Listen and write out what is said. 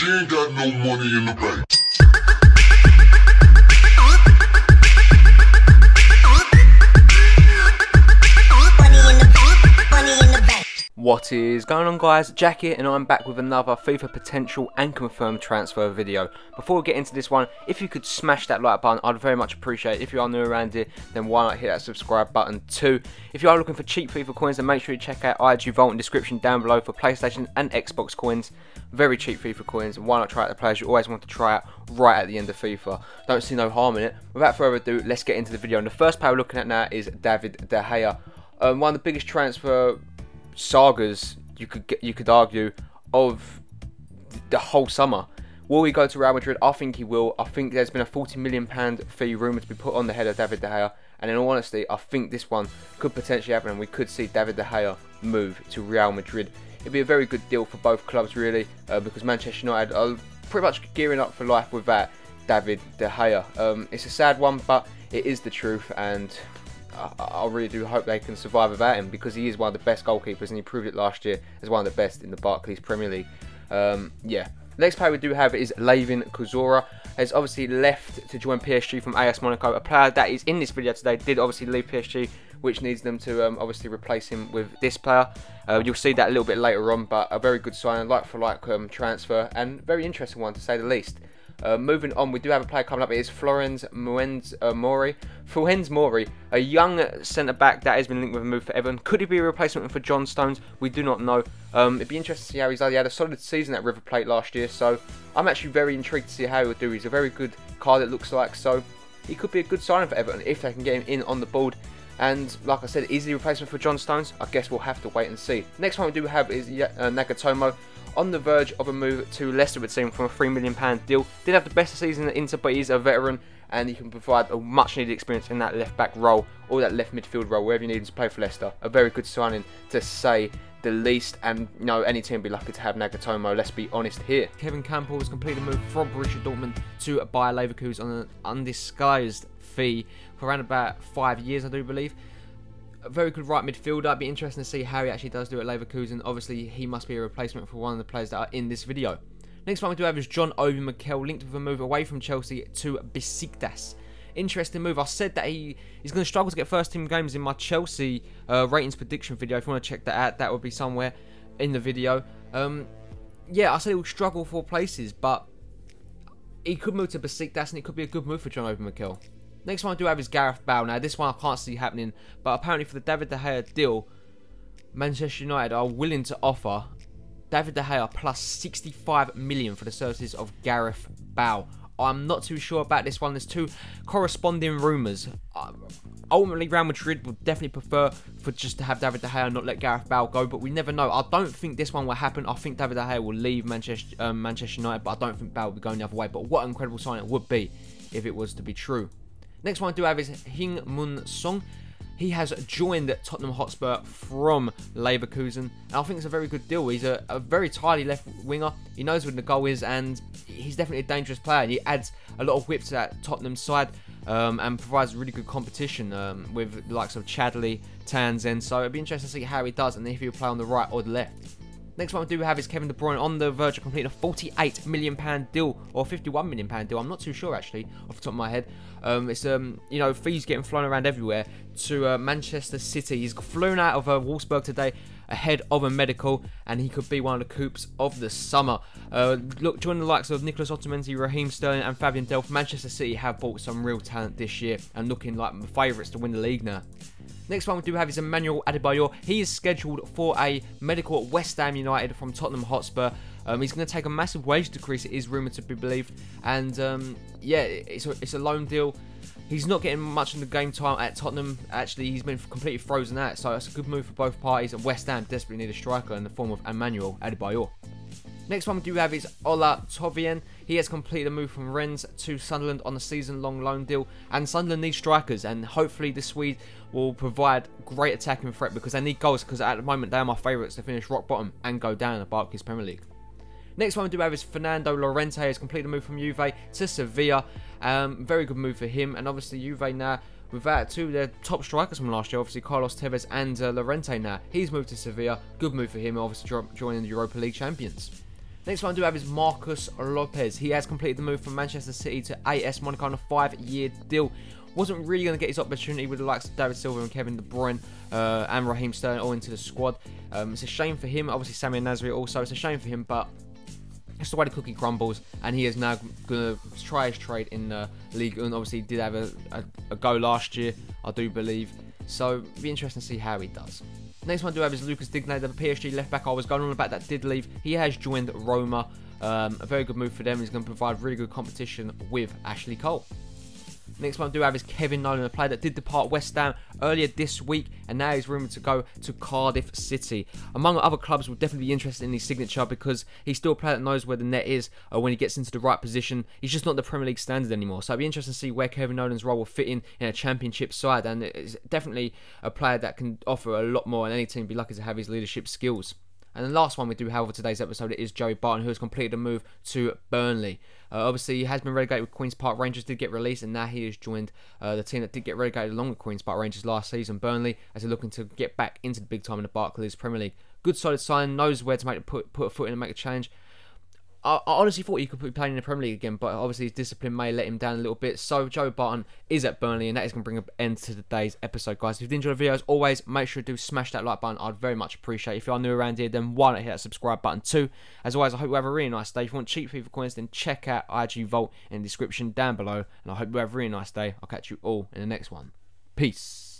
She ain't got no money in the bank. What is going on, guys? Jack here, and I'm back with another FIFA potential and confirmed transfer video. Before we get into this one, if you could smash that like button, I'd very much appreciate it. If you are new around here, then why not hit that subscribe button too. If you are looking for cheap FIFA coins, then make sure you check out IG Vault in the description down below for PlayStation and Xbox coins. Very cheap FIFA coins, and why not try out the players you always want to try out right at the end of FIFA. Don't see no harm in it. Without further ado, let's get into the video. And the first player we're looking at now is David De Gea. One of the biggest transfer sagas you could argue of the whole summer. Will he go to Real Madrid? I think he will. I think there's been a £40 million fee rumoured to be put on the head of David De Gea, and in all honesty, I think this one could potentially happen, and we could see David De Gea move to Real Madrid. It'd be a very good deal for both clubs, really, because Manchester United are pretty much gearing up for life with that David De Gea. It's a sad one, but it is the truth, and I really do hope they can survive without him, because he is one of the best goalkeepers, and he proved it last year as one of the best in the Barclays Premier League. Yeah. Next player we do have is Layvin Kozora. Has obviously left to join PSG from AS Monaco. A player that is in this video today did obviously leave PSG, which needs them to obviously replace him with this player. You'll see that a little bit later on, but a very good sign, like for like transfer, and very interesting one to say the least. Moving on, we do have a player coming up. It is Florenz Mori, a young centre-back that has been linked with a move for Everton. Could he be a replacement for John Stones? We do not know. It'd be interesting to see how he's done. He had a solid season at River Plate last year, so I'm actually very intrigued to see how he would do. He's a very good card, it looks like, so he could be a good signing for Everton if they can get him in on the board. And like I said, is he a replacement for John Stones? I guess we'll have to wait and see. Next one we do have is Nagatomo. On the verge of a move to Leicester, it would seem, from a £3 million deal. Did have the best season at Inter, but he's a veteran, and he can provide a much needed experience in that left back role, or that left midfield role, wherever you need him to play for Leicester. A very good signing, to say the least, and you know, any team would be lucky to have Nagatomo, let's be honest here. Kevin Campbell has completed a move from Borussia Dortmund to Bayer Leverkusen on an undisguised fee for around about 5 years, I do believe. A very good right midfielder. It'd be interesting to see how he actually does do at Leverkusen. Obviously, he must be a replacement for one of the players that are in this video. Next one we do have is John Obi Mikel, linked with a move away from Chelsea to Besiktas. Interesting move. I said that he's going to struggle to get first team games in my Chelsea ratings prediction video. If you want to check that out, that would be somewhere in the video. Yeah, I said he will struggle for places, but he could move to Besiktas, and it could be a good move for John Obi Mikel. Next one I do have is Gareth Bale. Now, this one I can't see happening, but apparently for the David De Gea deal, Manchester United are willing to offer David De Gea plus 65 million for the services of Gareth Bale. I'm not too sure about this one. There's two corresponding rumours. Ultimately, Real Madrid would definitely prefer for just to have David De Gea and not let Gareth Bale go, but we never know. I don't think this one will happen. I think David De Gea will leave Manchester United, but I don't think Bale will be going the other way. But what an incredible sign it would be if it was to be true. Next one I do have is Heung-min Son. He has joined Tottenham Hotspur from Leverkusen, and I think it's a very good deal. He's a very tidy left winger. He knows where the goal is, and he's definitely a dangerous player. And he adds a lot of whip to that Tottenham side, and provides really good competition with the likes of Chadley, Townsend. So it'd be interesting to see how he does, and if he'll play on the right or the left. Next one we do have is Kevin De Bruyne, on the verge of completing a £48 million deal, or £51 million deal. I'm not too sure actually, off the top of my head. It's you know, fees getting flown around everywhere to Manchester City. He's flown out of Wolfsburg today ahead of a medical, and he could be one of the coups of the summer. Look, joining the likes of Nicolas Otamendi, Raheem Sterling, and Fabian Delph, Manchester City have bought some real talent this year and looking like the favourites to win the league now. Next one we do have is Emmanuel Adebayor. He is scheduled for a medical at West Ham United from Tottenham Hotspur. He's going to take a massive wage decrease, it is rumoured to be believed. And yeah, it's a loan deal. He's not getting much in the game time at Tottenham. Actually, he's been completely frozen out. So it's a good move for both parties. And West Ham desperately need a striker in the form of Emmanuel Adebayor. Next one we do have is Ola Tovien. He has completed a move from Rennes to Sunderland on a season-long loan deal, and Sunderland needs strikers, and hopefully the Swede will provide great attacking threat, because they need goals, because at the moment they are my favourites to finish rock bottom and go down in the Barclays Premier League. Next one we do have is Fernando Llorente. Has completed a move from Juve to Sevilla. Very good move for him, and obviously Juve now, without two of their top strikers from last year, obviously Carlos Tevez and Llorente now. He's moved to Sevilla. Good move for him, obviously joining the Europa League champions. Next one I do have is Marcus Lopez. He has completed the move from Manchester City to AS Monaco on a 5-year deal. Wasn't really going to get his opportunity with the likes of David Silva and Kevin De Bruyne and Raheem Sterling all into the squad. It's a shame for him. Obviously, Samir Nasri also. It's a shame for him, but it's the way the cookie crumbles, and he is now going to try his trade in the league. And obviously, he did have a go last year, I do believe. So, it'll be interesting to see how he does. Next one I do have is Lucas Digne, the PSG left back I was going on about that did leave. He has joined Roma. A very good move for them. He's going to provide really good competition with Ashley Cole. Next one I do have is Kevin Nolan, a player that did depart West Ham earlier this week, and now he's rumoured to go to Cardiff City. Among other clubs, will definitely be interested in his signature because he's still a player that knows where the net is when he gets into the right position. He's just not the Premier League standard anymore, so it'll be interesting to see where Kevin Nolan's role will fit in a Championship side, and it's definitely a player that can offer a lot more, and any team will be lucky to have his leadership skills. And the last one we do have for today's episode is Joey Barton, who has completed a move to Burnley. Obviously, he has been relegated with Queen's Park Rangers, did get released, and now he has joined the team that did get relegated along with Queen's Park Rangers last season, Burnley, as they're looking to get back into the big time in the Barclays Premier League. Good solid sign, knows where to put a foot in and make a change. I honestly thought he could be playing in the Premier League again, but obviously his discipline may let him down a little bit. So Joe Barton is at Burnley, and that is going to bring an end to today's episode, guys. If you did enjoy the video, as always, make sure to smash that like button. I'd very much appreciate it. If you are new around here, then why not hit that subscribe button too? As always, I hope you have a really nice day. If you want cheap FIFA coins, then check out IG Vault in the description down below. And I hope you have a really nice day. I'll catch you all in the next one. Peace.